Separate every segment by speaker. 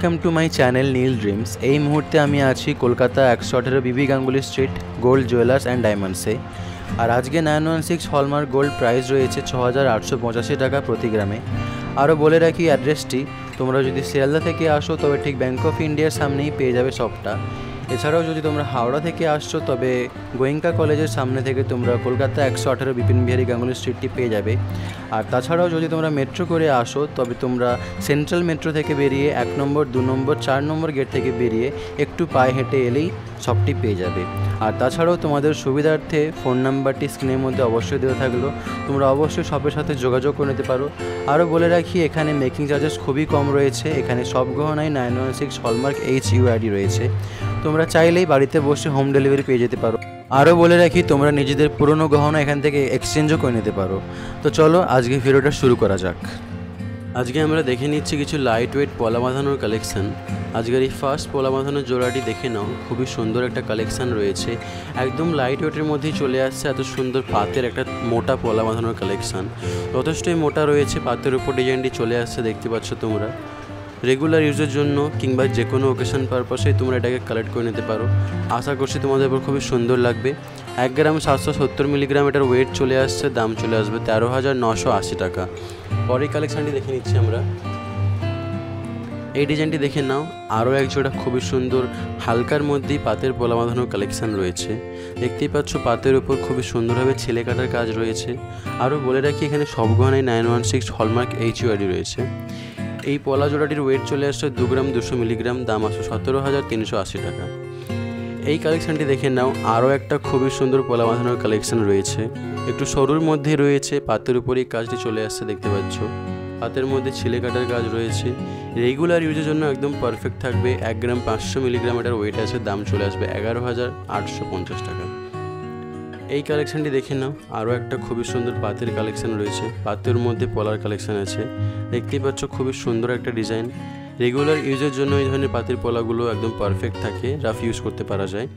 Speaker 1: Welcome to my channel Neel dreams. এই মুহূর্তে আমি আছি Kolkata 118 BB Ganguly street gold jewellers and ডায়মন্ডসে। আর আজকে 916 হলমার্ক গোল্ড প্রাইস রয়েছে 6885 টাকা প্রতি গ্রামে। আরও বলে রাখি অ্যাড্রেসটি, তোমরা যদি শিয়ালদা থেকে আসো তবে ঠিক ব্যাঙ্ক অফ ইন্ডিয়ার সামনেই পেয়ে যাবে শপটা। এছাড়াও যদি তোমরা হাওড়া থেকে আসছো তবে গোয়েঙ্কা কলেজের সামনে থেকে তোমরা কলকাতা 118 বিপিন বিহারী গাঙ্গুলি স্ট্রিটটি পেয়ে যাবে। আর তাছাড়াও যদি তোমরা মেট্রো করে আসো তবে তোমরা সেন্ট্রাল মেট্রো থেকে বেরিয়ে 1 নম্বর 2 নম্বর 4 নম্বর গেট থেকে বেরিয়ে একটু পায়ে হেঁটে এলেই শপটি পেয়ে যাবে। আর তাছাড়াও তোমাদের সুবিধার্থে ফোন নাম্বারটি স্ক্রিনের মধ্যে অবশ্যই দেওয়া থাকলো, তোমরা অবশ্যই শপের সাথে যোগাযোগ করে নিতে পারো। আরও বলে রাখি এখানে মেকিং চার্জেস খুবই কম রয়েছে। এখানে সব গহনায় 916 হলমার্ক HUID রয়েছে। তোমরা চাইলেই বাড়িতে বসে হোম ডেলিভারি পেয়ে যেতে পারো। আরও বলে রাখি তোমরা নিজেদের পুরনো গহনা এখান থেকে এক্সচেঞ্জও করে নিতে পারো। তো চলো আজকে ভিডিওটা শুরু করা যাক। আজকে আমরা দেখে নিচ্ছি কিছু লাইট ওয়েট পলা বাঁধানোর কালেকশান। আজকের এই ফার্স্ট পলা বাঁধানোর জোড়াটি দেখে নাও, খুবই সুন্দর একটা কালেকশান রয়েছে। একদম লাইট ওয়েটের মধ্যেই চলে আসছে এত সুন্দর পাতের একটা মোটা পলা বাঁধানোর কালেকশান। যথেষ্টই মোটা রয়েছে, পাতের উপর ডিজাইনটি চলে আসছে, দেখতে পাচ্ছ তোমরা। রেগুলার ইউজের জন্য কিংবা যে কোনো ওকেশন পারপাসেই তোমরা এটাকে কালেক্ট করে নিতে পারো। আশা করছি তোমাদের উপর খুবই সুন্দর লাগবে। 1 গ্রাম 770 মিলিগ্রাম এটার ওয়েট চলে আসছে, দাম চলে আসবে 13,980 টাকা। পরের কালেকশানটি দেখে নিচ্ছি আমরা। এই ডিজাইনটি দেখে নাও, আরও এক জোড়া খুবই সুন্দর হালকার মধ্যেই পাতের পলা বাঁধানোর কালেকশান রয়েছে। দেখতেই পাচ্ছ পাতের উপর খুবই সুন্দরভাবে ছেলে কাটার কাজ রয়েছে। আরও বলে রাখি এখানে সব গহনায় 916 হলমার্ক HUID রয়েছে। এই পলা জোড়াটির ওয়েট চলে আসছে 2 গ্রাম 200 মিলিগ্রাম, দাম আসছে 17,380 টাকা। এই কালেকশানটি দেখে নাও, আরও একটা খুবই সুন্দর পলা বাঁধানোর কালেকশান রয়েছে। একটু সরুর মধ্যে রয়েছে, পাতের উপরেই কাজটি চলে আসছে, দেখতে পাচ্ছ। হাতের মধ্যে ছিলে কাটার কাজ রয়েছে। রেগুলার ইউজের জন্য একদম পারফেক্ট থাকবে। 1 গ্রাম 500 মিলিগ্রাম এটার ওয়েট আছে, দাম চলে আসবে 11,850 টাকা। এই কালেকশানটি দেখে নাও, আরও একটা খুবই সুন্দর পাতের কালেকশান রয়েছে। পাতের মধ্যে পলার কালেকশান আছে, দেখতেই পাচ্ছ খুবই সুন্দর একটা ডিজাইন। রেগুলার ইউজের জন্য এই ধরনের পাতের পলাগুলো একদম পারফেক্ট থাকে, রাফ ইউজ করতে পারা যায়।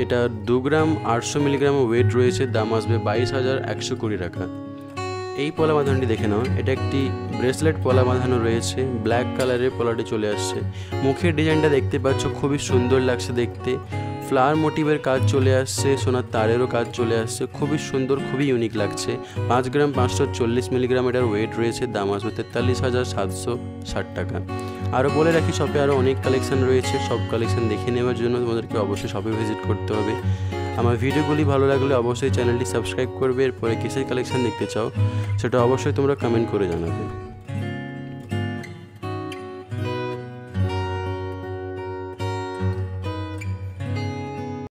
Speaker 1: এটা 2 গ্রাম 800 মিলিগ্রাম ওয়েট রয়েছে, দাম আসবে 22,120 টাকা। এই পলা বাঁধানোটি দেখে নাও, এটা একটি ব্রেসলেট পলা বাঁধানো রয়েছে, ব্ল্যাক কালারের পলাটি চলে আসছে। মুখের ডিজাইনটা দেখতে পাচ্ছ খুবই সুন্দর লাগছে দেখতে। ফ্লাওয়ার মোটিভের কাজ চলে আসছে, সোনার তারেরও কাজ চলে আসছে, খুবই সুন্দর, খুবই ইউনিক লাগছে। 5 গ্রাম 540 মিলিগ্রাম এটার ওয়েট রয়েছে, দাম আসবে 43,760 টাকা। আরও বলে রাখি শপে আরও অনেক কালেকশান রয়েছে। সব কালেকশান দেখে নেওয়ার জন্য তোমাদেরকে অবশ্যই শপে ভিজিট করতে হবে। আমার ভিডিওগুলি ভালো লাগলে অবশ্যই চ্যানেলটি সাবস্ক্রাইব করবে। এরপরে কিসের কালেকশান দেখতে চাও সেটা অবশ্যই তোমরা কমেন্ট করে জানাবে।